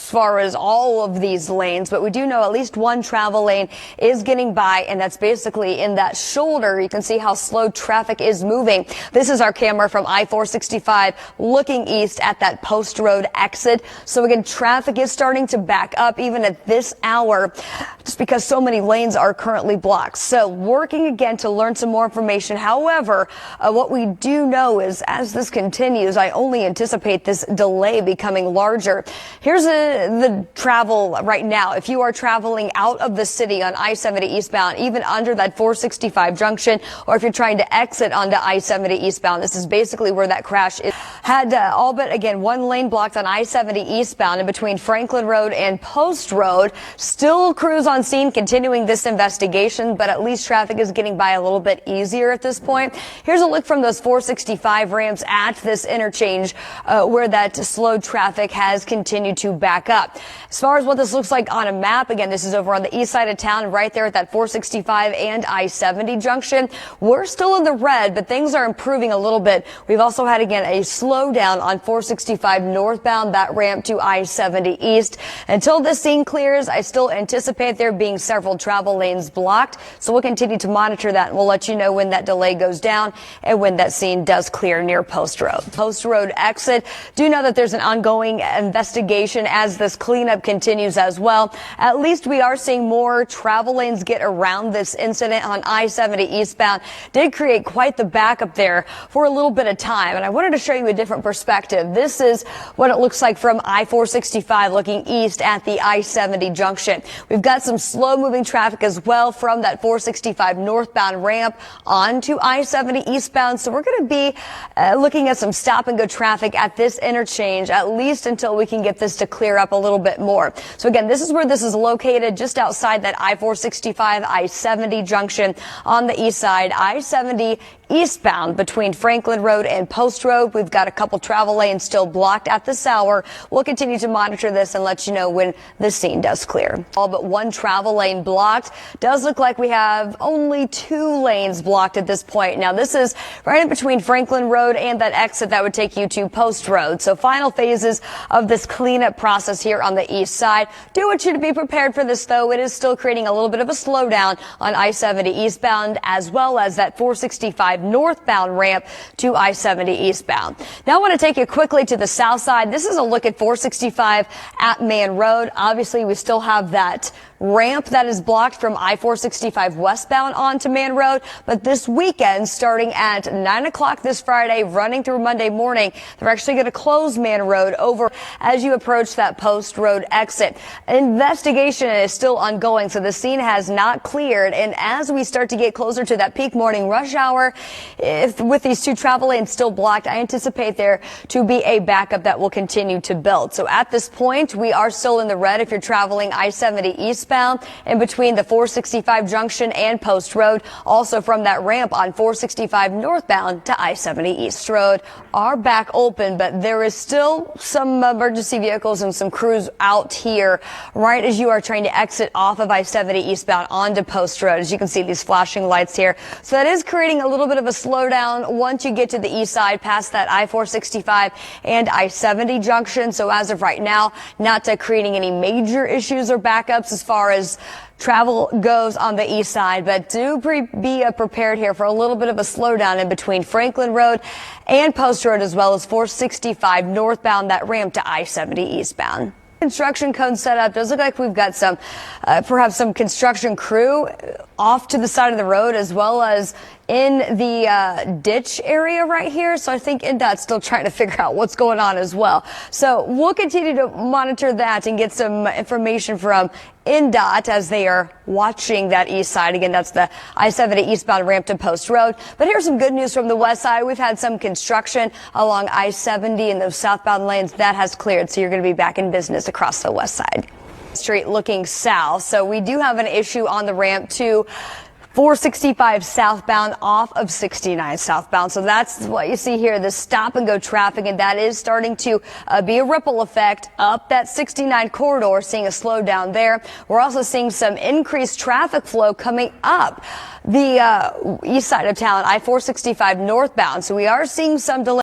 far as all of these lanes, but we do know at least one travel lane is getting by, and that's basically in that shoulder. You can see how slow traffic is moving. This is our camera from I-465 looking east at that Post Road exit. So again, traffic is starting to back up even at this hour just because so many lanes are currently blocked. So working again to learn some more information. However, what we do know is as this continues, I only anticipate this delay becoming larger. Here's the travel right now. If you are traveling out of the city on I-70 eastbound, even under that 465 junction, or if you're trying to exit onto I-70 eastbound, this is basically where that crash is. Had all but, again, one lane blocked on I-70 eastbound in between Franklin Road and Post Road. Still crews on scene continuing this investigation, but at least traffic is getting by a little bit easier at this point. Here's a look from those 465 ramps at this interchange where that slowed traffic has continued to back up. As far as what this looks like on a map, again, this is over on the east side of town, right there at that 465 and I-70 junction. We're still in the red, but things are improving a little bit. We've also had, again, a slowdown on 465 northbound, that ramp to I-70 east. Until this scene clears, I still anticipate there being several travel lanes blocked. So we'll continue to monitor that, and we'll let you know when that delay goes down and when that scene does clear near Post Road. Post Road exit. Do know that there's an ongoing investigation as this cleanup continues as well. At least we are seeing more travel lanes get around this incident on I-70 eastbound. Did create quite the backup there for a little bit of time, and I wanted to show you a different perspective. This is what it looks like from I-465 looking east at the I-70 junction. We've got some slow moving traffic as well from that 465 northbound ramp onto I-70 eastbound. So we're going to be looking at some stop and go traffic at this interchange, at least until we can get this to clear up a little bit more. So again, this is where this is located, just outside that I-465 I-70 junction on the east side. I-70 eastbound between Franklin Road and Post Road. We've got a couple travel lanes still blocked at this hour. We'll continue to monitor this and let you know when the scene does clear. All but one travel lane blocked. Does look like we have only two lanes blocked at this point. Now, this is right in between Franklin Road and that exit that would take you to Post Road. So final phases of this cleanup process here on the east side. Do want you to be prepared for this, though. It is still creating a little bit of a slowdown on I-70 eastbound, as well as that 465 northbound ramp to I-70 eastbound. Now I want to take you quickly to the south side. This is a look at 465 at Monroe. Obviously, we still have that ramp that is blocked from I-465 westbound onto Monroe, but this weekend, starting at 9 o'clock this Friday, running through Monday morning, they're actually going to close Monroe over as you approach that Post Road exit. Investigation is still ongoing, so the scene has not cleared, and as we start to get closer to that peak morning rush hour, with these two travel lanes still blocked, I anticipate there to be a backup that will continue to build. So at this point, we are still in the red if you're traveling I-70 eastbound in between the 465 junction and Post Road. Also from that ramp on 465 northbound to I-70 East Road are back open, but there is still some emergency vehicles and some crews out here right as you are trying to exit off of I-70 eastbound onto Post Road. As you can see, these flashing lights here. So that is creating a little bit of a slowdown once you get to the east side past that I-465 and I-70 junction. So as of right now, not creating any major issues or backups as far as travel goes on the east side, but do be prepared here for a little bit of a slowdown in between Franklin Road and Post Road, as well as 465 northbound, that ramp to I-70 eastbound. Construction cone set up. Does look like we've got some, perhaps some construction crew off to the side of the road, as well as in the ditch area right here. So I think INDOT's still trying to figure out what's going on as well. So we'll continue to monitor that and get some information from INDOT as they are watching that east side. Again, that's the I-70 eastbound ramp to Post Road. But here's some good news from the west side. We've had some construction along I-70 and those southbound lanes. That has cleared, so you're going to be back in business across the west side. Street looking south. So we do have an issue on the ramp to 465 southbound off of 69 southbound. So that's what you see here, the stop and go traffic, and that is starting to be a ripple effect up that 69 corridor, seeing a slowdown there. We're also seeing some increased traffic flow coming up the east side of town, I-465 northbound. So we are seeing some delay.